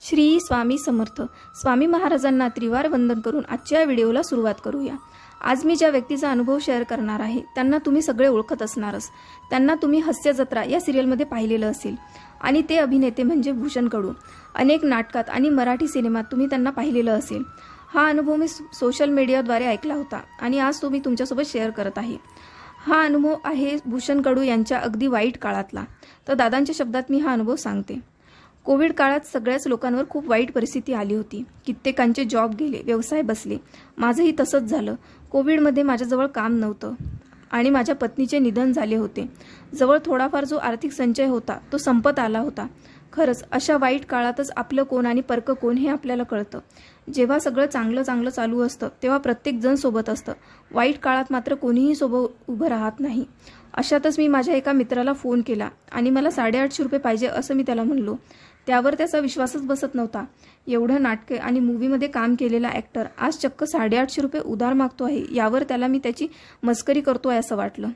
श्री स्वामी समर्थ. स्वामी महाराजांना त्रिवार वंदन करून आजच्या व्हिडिओला सुरुवात करूया. आज मी ज्या व्यक्तीचा अनुभव शेअर करणार आहे त्यांना तुम्ही सगळे ओळखत असणारच. त्यांना तुम्ही हास्य जत्रा या सिरियलमध्ये पाहिलेलं असेल आणि ते अभिनेते म्हणजे भूषण कडू. अनेक नाटकात आणि मराठी सिनेमात तुम्ही त्यांना पाहिलेलं असेल. हा अनुभव मी सोशल मीडियाद्वारे ऐकला होता आणि आज तो मी तुमच्यासोबत शेअर करत आहे. हा अनुभव आहे भूषण कडू यांच्या अगदी वाईट काळातला. तर दादांच्या शब्दात मी हा अनुभव सांगते. कोविड काळात सगळ्याच लोकांवर खूप वाईट परिस्थिती आली होती. कित्येकांचे जॉब गेले, व्यवसाय बसले. माझंही तसंच झालं. कोविडमध्ये माझ्याजवळ काम नव्हतं आणि माझ्या पत्नीचे निधन झाले होते. जवळ थोडाफार जो आर्थिक संचय होता तो संपत आला होता. खरंच अशा वाईट काळातच आपलं कोण आणि परक कोण हे आपल्याला कळतं. जेव्हा सगळं चांगलं चालू असतं तेव्हा प्रत्येक जण सोबत असतं. वाईट काळात मात्र कोणीही सोबत उभं राहत नाही. अशातच मी माझ्या एका मित्राला फोन केला आणि मला 850 रुपये पाहिजे असं मी त्याला म्हणलो. त्यावर त्याचा विश्वासच बसत नव्हता. एवढं नाटके आणि मूवीमध्ये काम केलेला ॲक्टर आज चक्क 850 रुपये उधार मागतो आहे. यावर त्याला मी त्याची मस्करी करतोय असं वाटलं.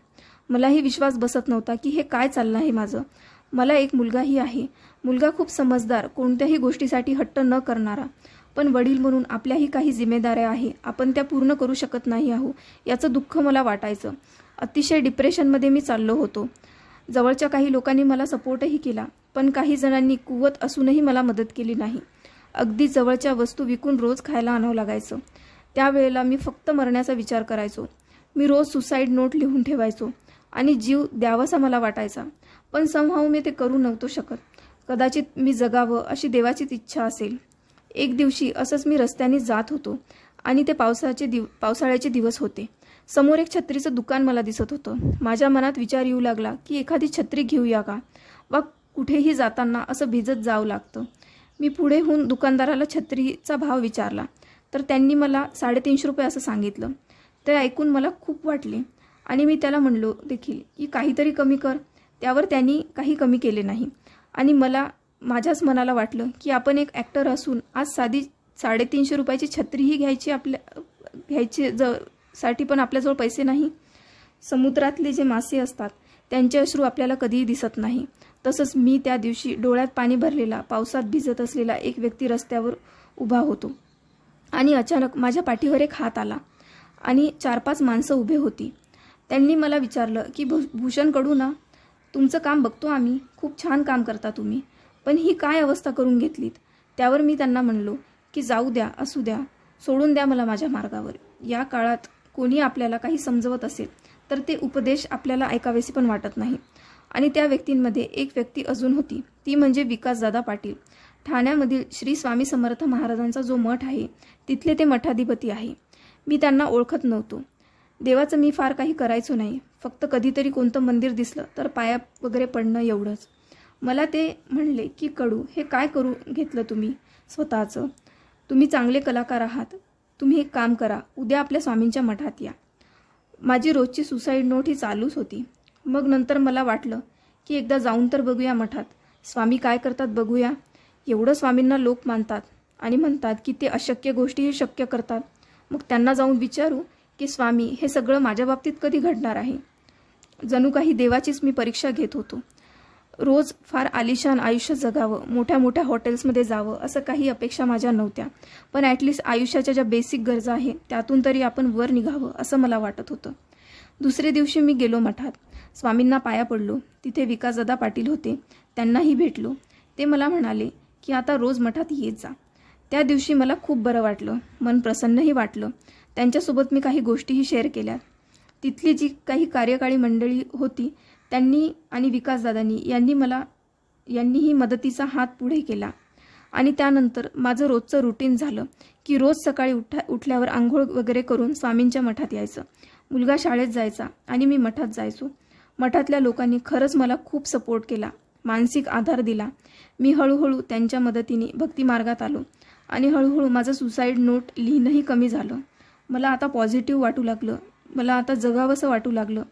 मलाही विश्वास बसत नव्हता की हे काय चाललं आहे माझं. मला एक मुलगाही आहे. मुलगा खूप समजदार, कोणत्याही गोष्टीसाठी हट्ट न करणारा. पण वडील म्हणून आपल्याही काही जिम्मेदाऱ्या आहे. आपण त्या पूर्ण करू शकत नाही आहोत याचं दुःख मला वाटायचं. अतिशय डिप्रेशनमध्ये मी चाललो होतो. जवळच्या काही लोकांनी मला सपोर्टही केला, पण काही जणांनी कुवत असूनही मला मदत केली नाही. अगदी जवळच्या वस्तू विकून रोज खायला आणावं लागायचं. त्यावेळेला मी फक्त मरण्याचा विचार करायचो. मी रोज सुसाईड नोट लिहून ठेवायचो आणि जीव द्यावासा मला वाटायचा. पण समहाऊ मी ते करू नव्हतो शकत. कदाचित मी जगावं अशी देवाचीच इच्छा असेल. एक दिवशी असंच मी रस्त्याने जात होतो आणि ते पावसाळ्याचे दिवस होते. समोर एक छत्रीचं दुकान मला दिसत होतं. माझ्या मनात विचार येऊ लागला की एखादी छत्री घेऊया का, वा कुठेही जाताना असं भिजत जावं लागतं. मी पुढे होऊन दुकानदाराला छत्रीचा भाव विचारला तर त्यांनी मला 350 रुपये असं सांगितलं. ते ऐकून मला खूप वाटले आणि मी त्याला म्हणलो देखील की काहीतरी कमी कर. त्यावर त्यांनी काही कमी केले नाही आणि माझ्याच मनाला वाटलं की आपण एक ॲक्टर असून आज साधी 350 रुपयाची छत्रीही घ्यायची साठी पण आपल्याजवळ पैसे नाही. समुद्रातले जे मासे असतात त्यांचे अश्रू आपल्याला कधीही दिसत नाही. तसंच मी त्या दिवशी डोळ्यात पाणी भरलेला, पावसात भिजत असलेला एक व्यक्ती रस्त्यावर उभा होतो आणि अचानक माझ्या पाठीवर एक हात आला आणि 4-5 माणसं उभे होती. त्यांनी मला विचारलं की भूषण कडू ना, तुमचं काम बघतो आम्ही, खूप छान काम करता तुम्ही, पण ही काय अवस्था करून घेतलीत. त्यावर मी त्यांना म्हणलो की जाऊ द्या, असू द्या, सोडून द्या मला माझ्या मार्गावर. या काळात कोणी आपल्याला काही समजवत असेल तर ते उपदेश आपल्याला ऐकावेसे पण वाटत नाही. आणि त्या व्यक्तींमध्ये एक व्यक्ती अजून होती, ती म्हणजे विकासदादा पाटील. ठाण्यामधील श्री स्वामी समर्थ महाराजांचा जो मठ आहे तिथले ते मठाधिपती आहे. मी त्यांना ओळखत नव्हतो. देवाचं मी फार काही करायचो नाही. फक्त कधीतरी कोणतं मंदिर दिसलं तर पाया वगैरे पडणं एवढंच. मला ते म्हणले की कडू, हे काय करू घेतलं तुम्ही स्वतःचं. तुम्ही चांगले कलाकार आहात. तुम्ही एक काम करा, उद्या आपल्या स्वामींच्या मठात या. माझी रोजची सुसाईड नोट ही चालूच होती. मग नंतर मला वाटलं की एकदा जाऊन तर बघूया मठात. स्वामी काय करतात बघूया. एवढं स्वामींना लोक मानतात आणि म्हणतात की ते अशक्य गोष्टीही शक्य करतात. मग त्यांना जाऊन विचारू की स्वामी, हे सगळं माझ्या बाबतीत कधी घडणार आहे. जणू काही देवाचीच मी परीक्षा घेत होतो. रोज फार आलिशान आयुष्य जगावं, मोठ्या हॉटेल्समध्ये जावं असं काही अपेक्षा माझ्या नव्हत्या. पण ॲटलिस्ट आयुष्याच्या ज्या बेसिक गरजा आहे त्यातून तरी आपण वर निघावं असं मला वाटत होतं. दुसरे दिवशी मी गेलो मठात. स्वामींना पाया पडलो. तिथे विकासदादा पाटील होते. त्यांनाही भेटलो. ते मला म्हणाले की आता रोज मठात येत जा. त्या दिवशी मला खूप बरं वाटलं, मन प्रसन्नही वाटलं. त्यांच्यासोबत मी काही गोष्टीही शेअर केल्या. तिथली जी काही कार्यकारी मंडळी होती त्यांनी आणि विकासदादांनी यांनीही मदतीचा हात पुढे केला. आणि त्यानंतर माझं रोजचं रुटीन झालं की रोज सकाळी उठल्यावर आंघोळ वगैरे करून स्वामींच्या मठात यायचं. मुलगा शाळेत जायचा आणि मी मठात जायचो. मठातल्या लोकांनी खरंच मला खूप सपोर्ट केला, मानसिक आधार दिला. मी हळूहळू त्यांच्या मदतीने भक्ती मार्गात आलो आणि हळूहळू माझं सुसाईड नोट लिहिणंही कमी झालं. मला आता पॉझिटिव्ह वाटू लागलं. मला आता जगावंसं वाटू लागलं.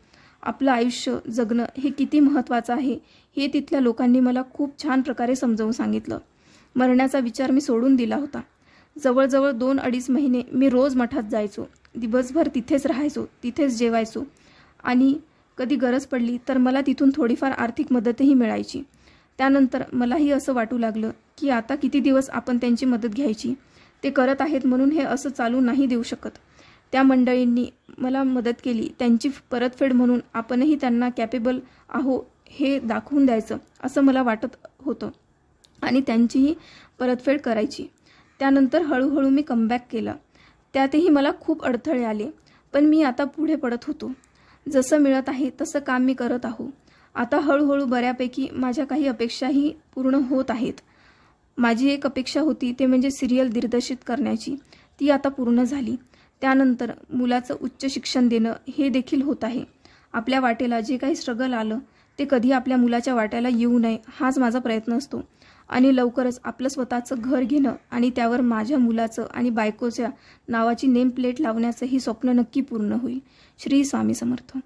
आपलं आयुष्य जगणं हे किती महत्त्वाचं आहे हे तिथल्या लोकांनी मला खूप छान प्रकारे समजावून सांगितलं. मरण्याचा विचार मी सोडून दिला होता. जवळजवळ 2-2.5 महिने मी रोज मठात जायचो. दिवसभर तिथेच राहायचो, तिथेच जेवायचो आणि कधी गरज पडली तर मला तिथून थोडीफार आर्थिक मदतही मिळायची. त्यानंतर मलाही असं वाटू लागलं की आता किती दिवस आपण त्यांची मदत घ्यायची. ते करत आहेत म्हणून हे असं चालू नाही देऊ शकत. त्या मंडळींनी मला मदत केली, त्यांची परतफेड म्हणून आपणही त्यांना कॅपेबल आहो हे दाखवून द्यायचं असं मला वाटत होतं आणि त्यांचीही परतफेड करायची. त्यानंतर हळूहळू मी कमबॅक केला. त्यातही मला खूप अडथळे आले, पण मी आता पुढे पडत होतो. जसं मिळत आहे तसं काम मी करत आहो. आता हळूहळू बऱ्यापैकी माझ्या काही अपेक्षाही पूर्ण होत आहेत. माझी एक अपेक्षा होती ते म्हणजे सिरियल दिग्दर्शित करण्याची, ती आता पूर्ण झाली. त्यानंतर मुलाचं उच्च शिक्षण देणं हे देखील होत आहे. आपल्या वाटेला जे काही स्ट्रगल आलं ते कधी आपल्या मुलाच्या वाट्याला येऊ नये हाच माझा प्रयत्न असतो. आणि लवकरच आपलं स्वतःचं घर घेणं आणि त्यावर माझ्या मुलाचं आणि बायकोच्या नावाची नेम प्लेट लावण्याचं ही स्वप्न नक्की पूर्ण होईल. श्री स्वामी समर्थ.